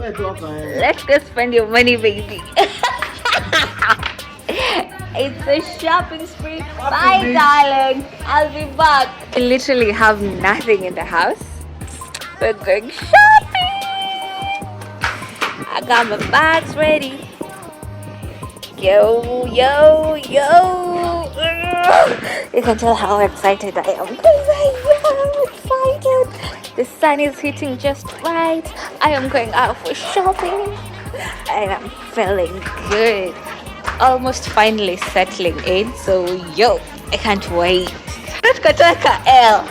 Let's go spend your money, baby. It's a shopping spree. Bye, darling. I'll be back. We literally have nothing in the house. We're going shopping. I got my bags ready. Yo, yo, yo. You can tell how excited I am because I am excited. The sun is hitting just right. I am going out for shopping and I'm feeling good. Almost finally settling in. So, yo, I can't wait. Let's go to L.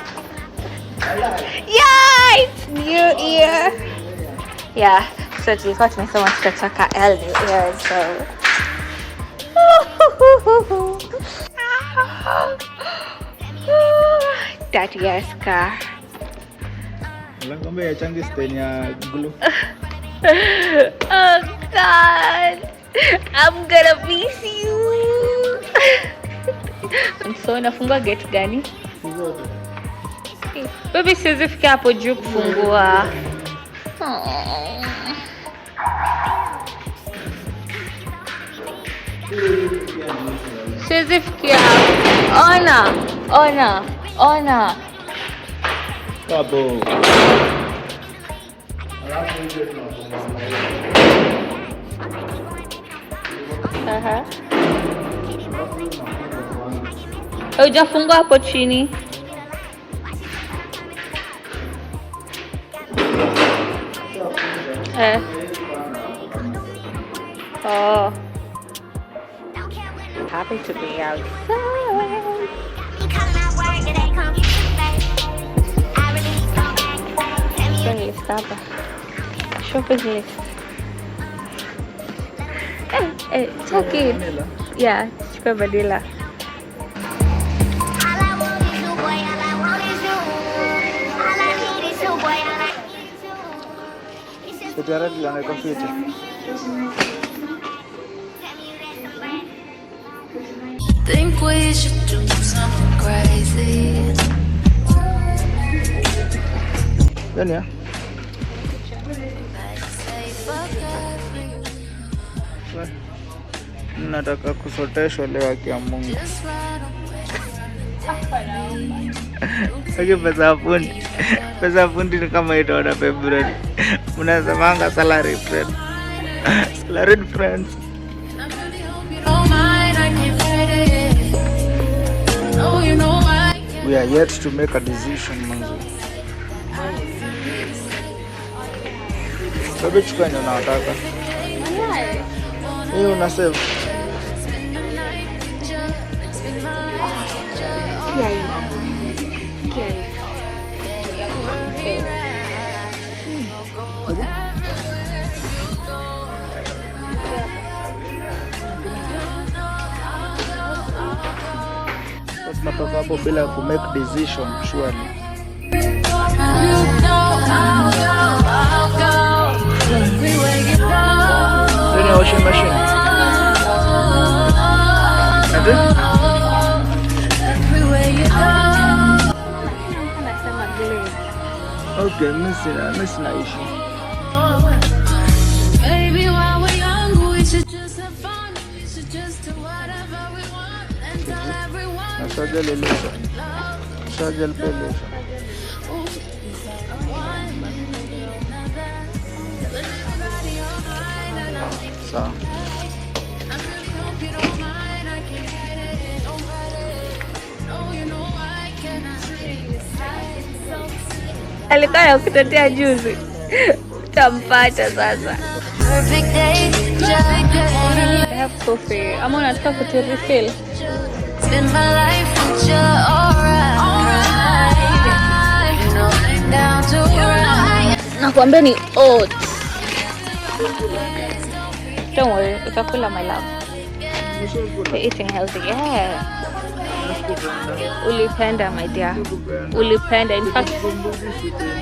Yeah, it's New Year. Yeah, so tulikuwa tumesema tutatoka L New Year, so that year's car. Ngombe ya changi stain ya glue. Oh God, I'm gonna miss you. So nafungua gate gani? Baby, siwezi fika hapo juu kufungua. Siwezi fikia hapo. Ona. Babo. Hujafungua hapo chini. Oh. Happy to be outside. List hapa. Shopping list. Check it. Yeah, chukua vanilla. Jared lang ako future. Think we should do something crazy. Yan ya. Nataka kusoteshwa leo kia Mungu. Sasa pesa fundi ni kama itaona February. Unasemanga salary friend. Salary friends. We are yet to make a decision, manzi. Sabi chukua ndio nataka. Hii una save. Tunatoka hapo bila ku make decision surely. Then washing machine. And then? Okay, miss na issue. Baby, while we're young, we should just have fun. We should just do whatever we want and tell everyone. Sajal pelesha. Sawa. Alikuwa anakutetea juzi. Utampata sasa. I have coffee. Ama unataka kuturefill? Spend my life with you, alright. You know I'm down to ride. Nakwambia ni oats. Don't worry, utakula my love. We're eating healthy, yeah. Ulipenda my dear. Ulipenda, in fact,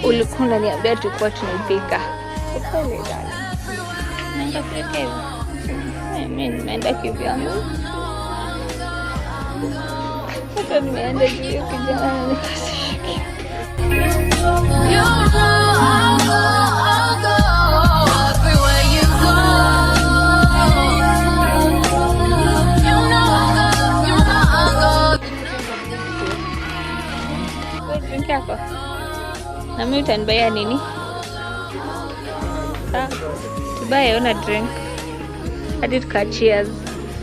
ulikunda niambia tulikuwa tunipika. Pole dada. Naenda kulekewa. Mimi nimeenda kivyangu. Hata nimeenda juu ya kijana nikasishiki. You know I'll go Kwani utanibaya nini? Tubaye on a drink. I did cut cheers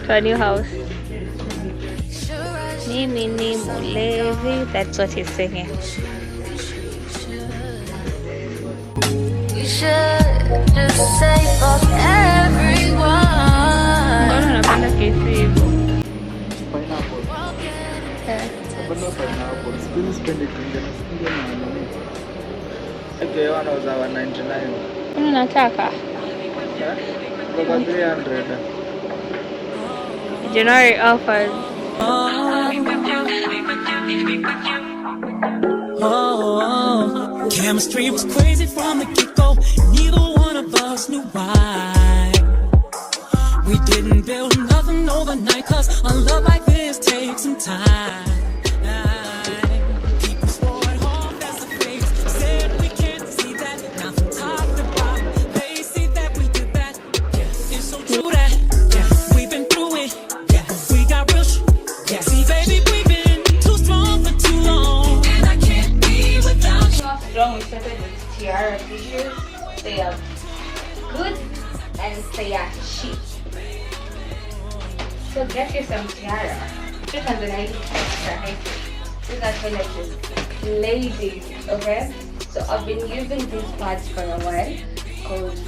to our new house. Mimi ni mulevi. That's what he's singing. You should just say fuck everyone. Mbona unapenda kesi hivyo? Pineapple. Napenda pineapple. Sipendi kuingia na sipendi na nini. Okay, wanauza 199. Mbona unataka? Kwa 300. January offers. Chemistry was crazy from the get-go. Neither one of us knew why. We didn't build nothing overnight, cause a love like this takes some time. People swore it off as a phase, said we can't see that. Now from top to bottom, they see that we did that. Yeah, it's so true that, yeah, we've been through it. Yeah, we got real yeah, see baby, we've been too strong for too long. And I can't be without you. What's wrong with tiara tissues? They are good and they are cheap. So get you some tiara. Just as an idea, these are for like ladies, okay? So I've been using these pads for a while because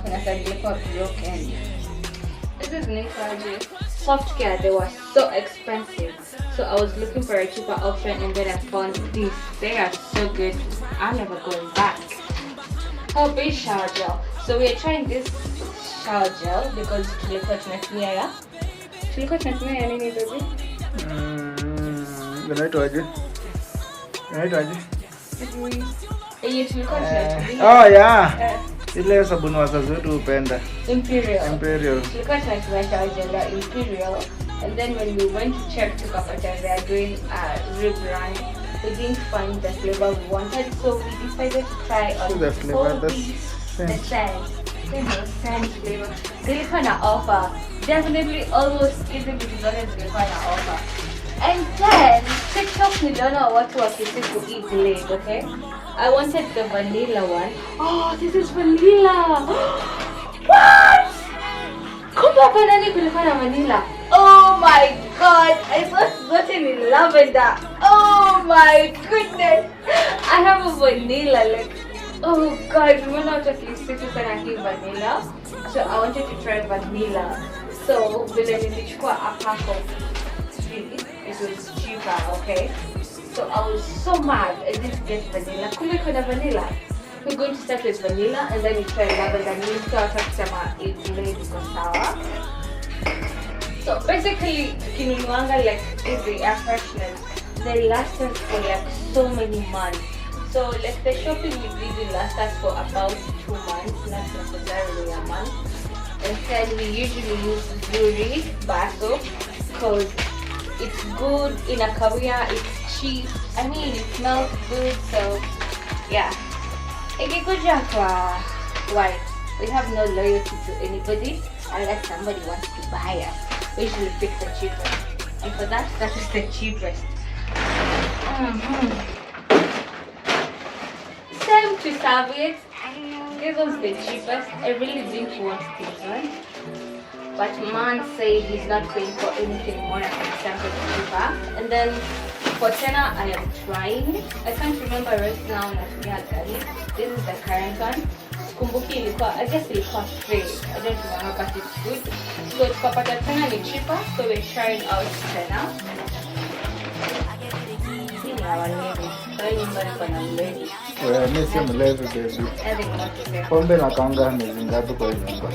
when I said they got broken. This is Nicola Soft Care. They were so expensive, so I was looking for a cheaper option, and then I found these. They are so good. I'm never going back. Oh, base shower gel. So we are trying this shower gel because tulikuwa tunatumia nini baby? Inaitwaje? Oh yeah. Ile sabuni wazazi wetu hupenda. Imperial. Tulikuwa tunatumia shower gel ya Imperial, and then when we went to check tukapata they are doing a rebrand. We didn't find the flavor we wanted, so we decided to try on the flavor, the scent. Scent flavor. Zilikuwa na offer. Definitely almost easy because zilikuwa na offer. And then TikTok niliona watu wakisifu eat late, okay? I wanted the vanilla one. Oh, this is vanilla. What? Kumbe hapa ndani kulikuwa na vanilla. Oh my god, I thought gotten in lavender. Oh my goodness. I have a vanilla like, oh god, remember how to sifu sana hii vanilla? So I wanted to try vanilla. So vile nilichukua a pack of 3, it was cheaper, okay? So I was so mad I didn't get vanilla. Kumbe kuna vanilla. We're going to start with vanilla and then we try lavender. Nilikuwa kusema it's made because sour. So basically, kinunuanga like every air freshness, they last us for like so many months. So like the shopping we did will last us for about 2 months, not necessarily a month. And then we usually use Zuri bar soap because it's good in a career, it's cheap. I mean, it smells good, so yeah. Why? We have no loyalty to anybody unless somebody wants to buy us. We usually pick the cheapest, and for that is the cheapest. Same to serviettes. This was the cheapest. I really didn't want this one, but man said he's not paying for anything more expensive cheaper. And then for tenner, I am trying. I can't remember right now. This is the current one. Kumbuki ilikuwa, I guess ilikuwa free. I don't remember, but it's good. So tukapata tena ni cheaper, so we're trying out tena. Hii ni our lady. Kwa hiyo nyumba niko na lady. Wewe mimi si mlevi baby. Pombe na kanga miezi ngapi kwa hiyo nyumba?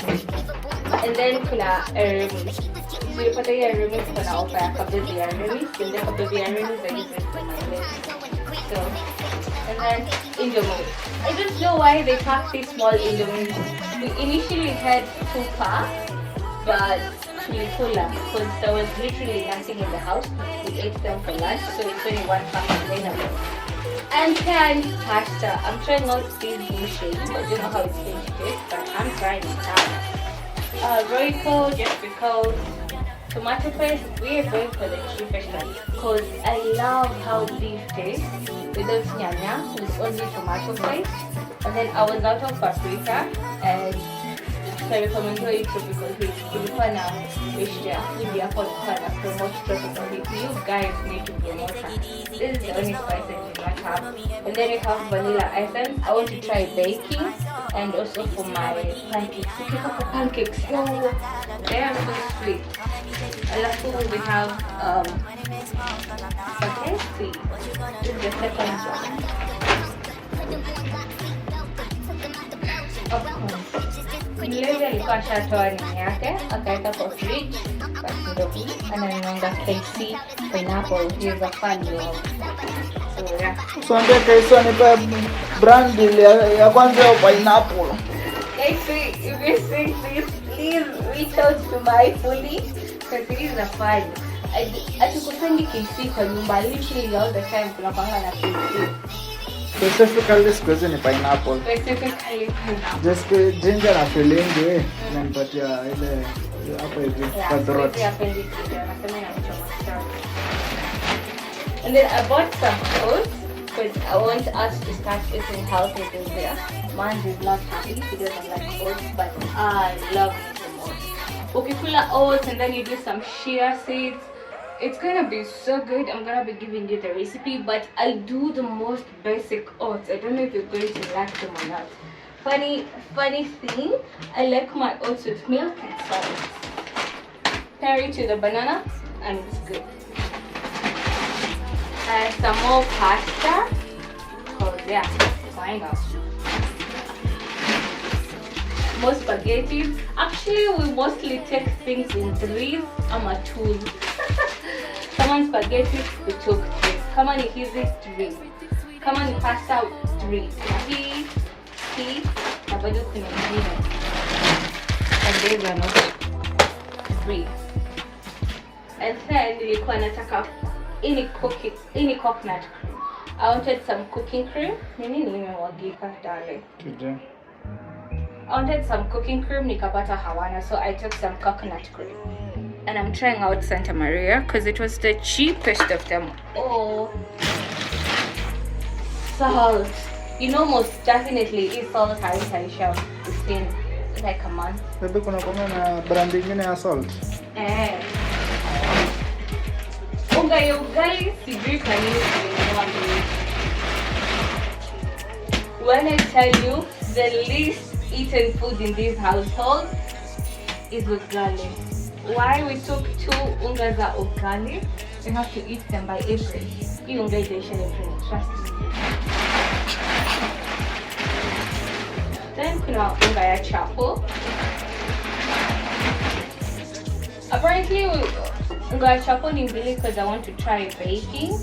And then kuna Remy. Tulipata hii Remy kuna offer ya kabebi ya Remy. Kinde kabebi ya Remy zaidi kwa my lady. So, and then Indomie. I don't know why they packed these small Indomie. We initially had 2 packs, but we pulled up because there was literally nothing in the house. We ate them for lunch, so it's only 1 pack available. And canned pasta. I'm trying not to be bullshit, but I don't know how it's going to taste, but I'm trying it out. Royco, just because Tomato paste, we are going for the cheapest one because I love how beef tastes without nyanya, with only tomato paste. And then I was out of paprika and so I recommend you to because it's na wish there with the apple to promote tropical heat. You guys need to promote her. This is the only spice that you not have. And then you have vanilla essence. I want to try baking and also for my pancakes. Pancakes, yo, they are so sweet. I love food. We have spaghetti. This is the second one. Mlezi alikuwa ashatoa nini yake akaweka kwa fridge basi ndio ananonga KC pineapple. He is a fan of so yeah. So ndio KC ni brand ya kwanza ya pineapple. KC, if you see this, please reach out to my fully because he is a fan. Atukusangi KC kwa nyumba literally all the time tunapanga na KC. Specifically squeeze ni pineapple. Specifically pineapple. Just ginger na filling na nipatia ile hapo hivi kwa throat. And then I bought some oats because I want us to start eating healthy this year. Mine is not happy, he doesn't like oats, but I love eating oats. Ukikula oats and then you do some chia seeds, it's gonna be so good. I'm gonna be giving you the recipe, but I'll do the most basic oats. I don't know if you're going to like them or not. Funny thing, I like my oats with milk and salt. Pair it to the banana and it's good. Some more pasta. Oh yeah, why not? More spaghetti. Actually, we mostly take things in threes. I'm a two. Kama ni spaghetti, we took 3. Kama ni hizi 3. Kama ni pasta 3. Hii na bado kuna nyingine. And these are not 3. And then nilikuwa nataka ini coconut cream. I wanted some cooking cream. Nini nimewagika darling? I wanted some cooking cream, nikapata hawana, so I took some coconut cream. And I'm trying out Santa Maria because it was the cheapest of them all. Salt. You know, most definitely is salt haitaisha within like a month. Bebe kuna na brand nyingine ya salt. Unga ya ugali sijui kwa nini tulinunua mbili. When I tell you the least eaten food in this household is ugali. Why we took 2 unga za ugali? We have to eat them by April. Hii unga itaisha April, trust me. Then kuna unga ya chapo. Apparently unga ya chapo ni mbili because I want to try baking.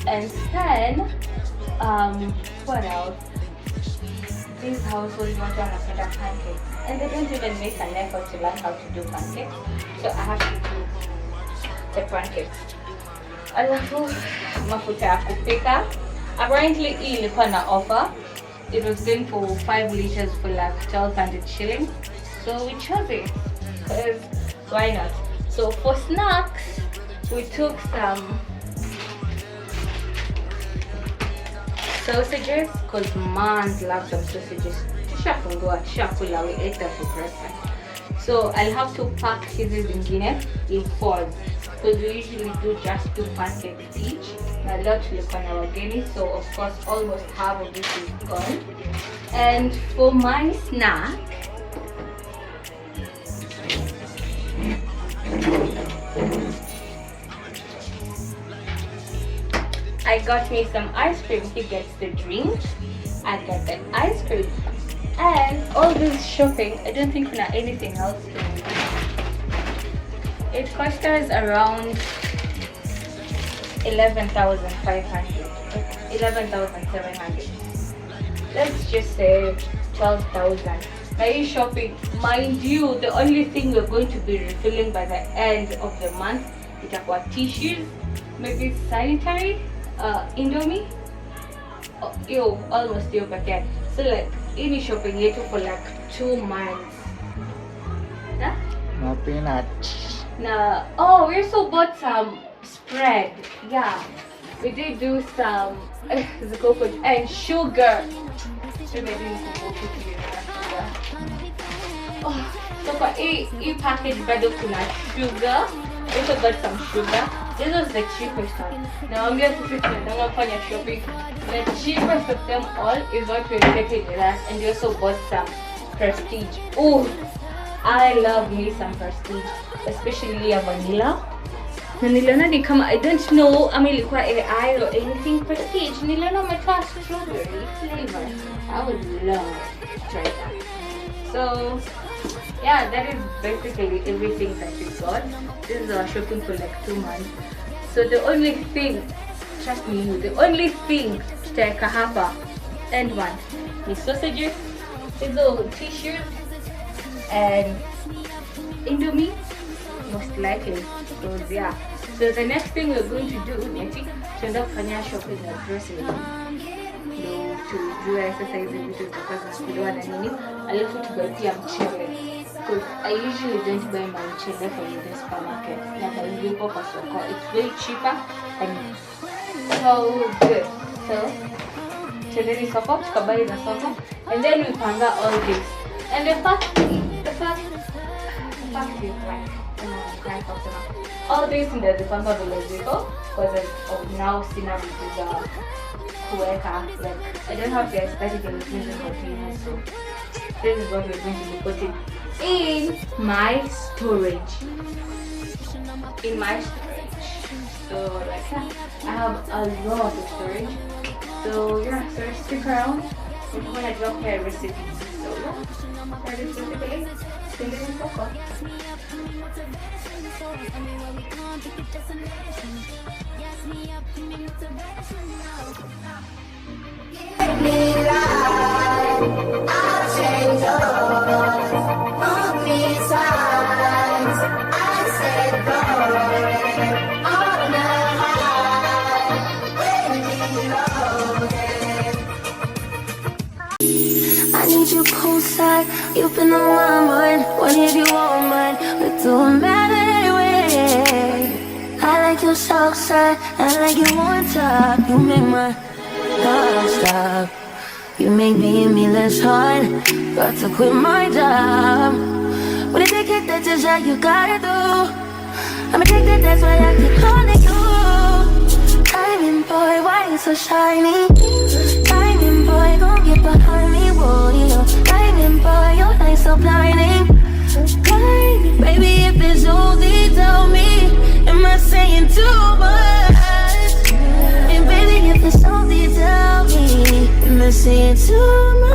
And then what else? These households want to understand pancakes. And they don't even make an effort to learn how to do pancakes. So I have to do the pancakes. Alafu mafuta ya kupika. Apparently hii ilikuwa na offer. It was going for 5 liters for like 1,200 shillings. So we chose it. Because why not? So for snacks, we took some sausages because moms love some sausages. Tushakula, we ate that for breakfast. So I'll have to pack hizi zingine in 4s because we usually do just 2 pancakes each. Na leo tulikuwa na wageni, so of course almost half of this is gone. And for my snack, I got me some ice cream. He gets the drink, I get the ice cream. And all this shopping, I don't think we have anything else to do. It cost us around 11,500, 11,700. Let's just say 12,000. Now shopping, mind you, the only thing we're going to be refilling by the end of the month is about tissues, maybe sanitary, Indomie. Almost your packet. So like, any shopping yetu for like 2 months. Na peanut. Now, oh, we also bought some spread. Yeah, we did do some the coconut and sugar. Oh, so for a package bado kuna sugar. We also got some sugar. This was the cheapest one. Now I'm going to put it shopping. The cheapest of them all is what we're taking with us, and we also bought some Prestige. Oh, I love me some Prestige, especially a vanilla. Niliona ni kama I don't know ama ilikuwa AI or anything Prestige. Niliona umetoa strawberry flavor. I would love to try that. So yeah, that is basically everything that we got. This is our shopping for like 2 months. So the only thing, trust me, the only thing tutaweka hapa and one is sausages, little tissues, and Indomie, most likely. So yeah. So the next thing we're going to do is tuenda kufanya shopping na grocery. Ndio tujue sasa hizi vitu zitakazochukuliwa na nini, alafu tugawe pia mchele. Because I usually don't buy my mchele from the supermarket. Like I usually go for soko. It's way cheaper and so good. So tuendeni soko, tukabuy na soko, and then we panga all this. And the first thing is like all this in the panga vile ziko, because of now sina vitu za kuweka. Like I don't have the aesthetic and cleaning containers, so this is what we're going to be putting in my storage. So like that, I have a lot of storage. So yeah, so stick around. I'm gonna drop my recipe. So yeah, that is basically it. So far. I need you poolside, you've been on my mind. What if you want mine? We're doing better anyway. I like your soft side, I like you on top. You make my heart stop. You make me less hard. Got to quit my job. When you take it, that's just how you gotta do. I'm addicted, that's why I keep calling you. Diamond boy, why you so shiny? Diamond boy, gon' get behind me, whoa, yeah. Diamond boy, your light so blinding. Blind, baby, if it's only tell me, am I saying too much? And baby, if it's only tell me, am I saying too much?